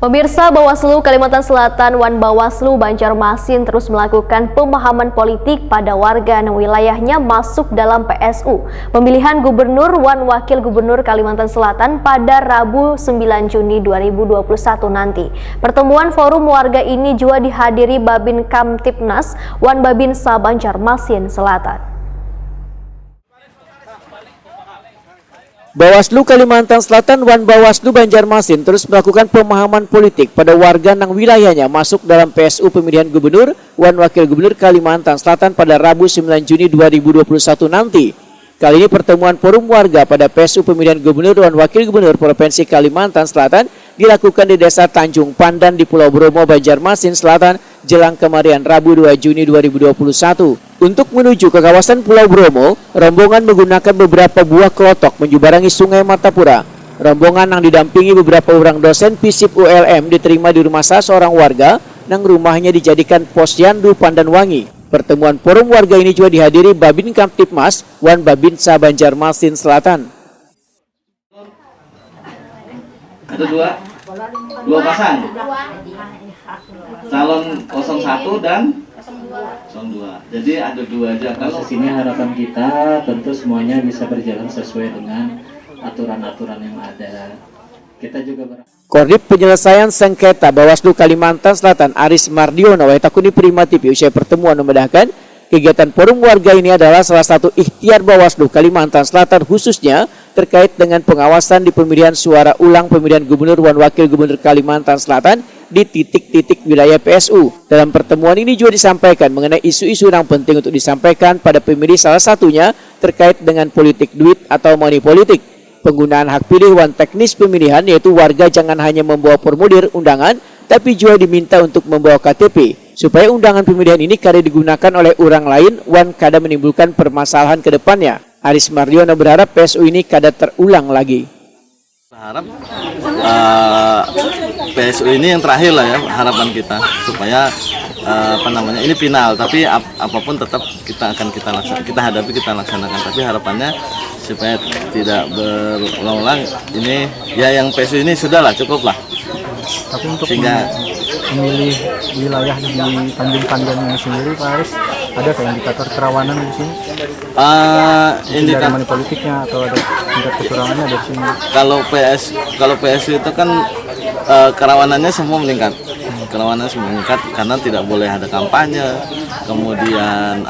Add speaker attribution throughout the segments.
Speaker 1: Pemirsa, Bawaslu Kalimantan Selatan Wan Bawaslu Banjarmasin terus melakukan pemahaman politik pada warga yang wilayahnya masuk dalam PSU. Pemilihan Gubernur Wan Wakil Gubernur Kalimantan Selatan pada Rabu 9 Juni 2021 nanti. Pertemuan forum warga ini juga dihadiri Babin Kamtipnas Wan Babinsa Banjarmasin Selatan.
Speaker 2: Bawaslu Kalimantan Selatan Wan Bawaslu Banjarmasin terus melakukan pemahaman politik pada warga yang wilayahnya masuk dalam PSU pemilihan Gubernur Wan Wakil Gubernur Kalimantan Selatan pada Rabu 9 Juni 2021 nanti. Kali ini pertemuan forum warga pada PSU pemilihan Gubernur Wan Wakil Gubernur Provinsi Kalimantan Selatan dilakukan di Desa Tanjung Pandan di Pulau Bromo, Banjarmasin Selatan jelang kemarin Rabu 2 Juni 2021. Untuk menuju ke kawasan Pulau Bromo, rombongan menggunakan beberapa buah kelotok menjubarangi Sungai Martapura. Rombongan yang didampingi beberapa orang dosen FISIP ULM diterima di rumah salah seorang warga yang rumahnya dijadikan posyandu Pandanwangi. Pertemuan forum warga ini juga dihadiri Babin Kamtipmas Wan Babinsa Banjarmasin Selatan.
Speaker 3: Ada dua pasang, calon 01 dan 02. Jadi ada dua aja.
Speaker 4: Kalau sini harapan kita tentu semuanya bisa berjalan sesuai dengan aturan-aturan yang ada. Kita juga
Speaker 2: Koordinat Penyelesaian Sengketa Bawaslu Kalimantan Selatan Aris Mardiono Waitakuni Prima TV usai pertemuan memedahkan kegiatan forum warga ini adalah salah satu ikhtiar Bawaslu Kalimantan Selatan khususnya terkait dengan pengawasan di pemilihan suara ulang pemilihan Gubernur Wan Wakil Gubernur Kalimantan Selatan di titik-titik wilayah PSU. Dalam pertemuan ini juga disampaikan mengenai isu-isu yang penting untuk disampaikan pada pemilih, salah satunya terkait dengan politik duit atau money politik. Penggunaan hak pilih wan teknis pemilihan yaitu warga jangan hanya membawa formulir undangan tapi juga diminta untuk membawa KTP supaya undangan pemilihan ini kada digunakan oleh orang lain wan kada menimbulkan permasalahan ke depannya. Aris Mardiono berharap PSU ini kada terulang lagi.
Speaker 3: Harap PSU ini yang terakhir lah ya, harapan kita supaya ini final, tapi apapun tetap kita hadapi, kita laksanakan, tapi harapannya supaya tidak berulang-ulang. Ini ya yang PSU ini sudahlah, cukup lah.
Speaker 5: Tapi untuk
Speaker 3: sehingga
Speaker 5: memilih wilayah di Tanjung Pandan ini sendiri, Pak Aris, ada kayak indikator kerawanan di sini?
Speaker 3: Indikator
Speaker 5: money politiknya atau ada tingkat kecurangannya dari sini?
Speaker 4: Kalau
Speaker 3: PSU itu kan kerawanannya semua meningkat. Kerawanan semua meningkat karena tidak boleh ada kampanye, kemudian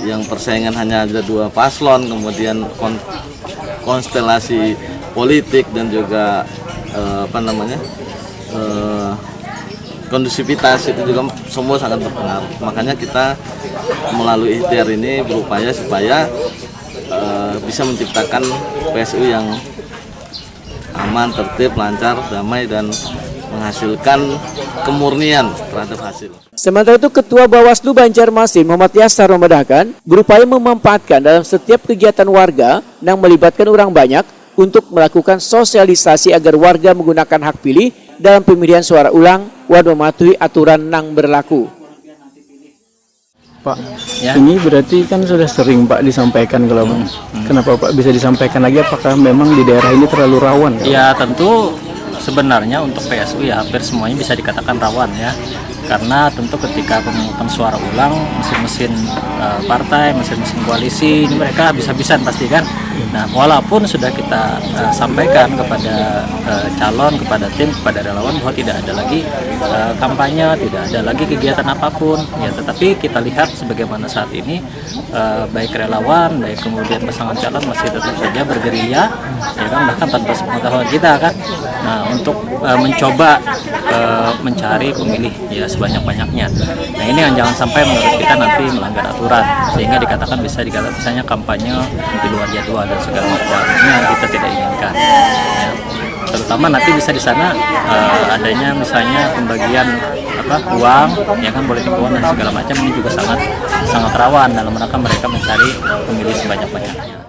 Speaker 3: yang persaingan hanya ada dua paslon, kemudian konstelasi politik dan juga kondusivitas itu juga semua sangat berpengaruh. Makanya kita melalui ikhtiar ini berupaya supaya bisa menciptakan PSU yang aman, tertib, lancar, damai, dan menghasilkan kemurnian terhadap hasil.
Speaker 2: Sementara itu Ketua Bawaslu Banjarmasin Muhammad Yasar memedahkan berupaya memanfaatkan dalam setiap kegiatan warga yang melibatkan orang banyak untuk melakukan sosialisasi agar warga menggunakan hak pilih dalam pemilihan suara ulang wan mematuhi aturan yang berlaku.
Speaker 5: Pak,
Speaker 4: ya.
Speaker 5: Ini berarti kan sudah sering Pak disampaikan kalau kenapa Pak bisa disampaikan lagi? Apakah memang di daerah ini terlalu rawan?
Speaker 4: Ya tentu sebenarnya untuk PSU ya hampir semuanya bisa dikatakan rawan ya, karena tentu ketika pemungutan suara ulang mesin-mesin partai, mesin-mesin koalisi ini mereka habis-habisan pasti kan. Nah walaupun sudah kita sampaikan kepada calon, kepada tim, kepada relawan bahwa tidak ada lagi kampanye, tidak ada lagi kegiatan apapun ya, tetapi kita lihat sebagaimana saat ini baik relawan, baik kemudian pasangan calon masih tetap saja bergerilya ya kan, bahkan tanpa sepengetahuan kita kan. Nah untuk mencoba mencari pemilih ya sebanyak-banyaknya. Nah ini yang jangan sampai menurut kita nanti melanggar aturan sehingga dikatakan misalnya kampanye di luar jadwal dan segala macam. Ini yang kita tidak inginkan. Ya. Terutama nanti bisa di sana adanya misalnya pembagian uang, ya kan, politik uang dan segala macam, ini juga sangat rawan dalam rangka mereka mencari pemilih sebanyak-banyaknya.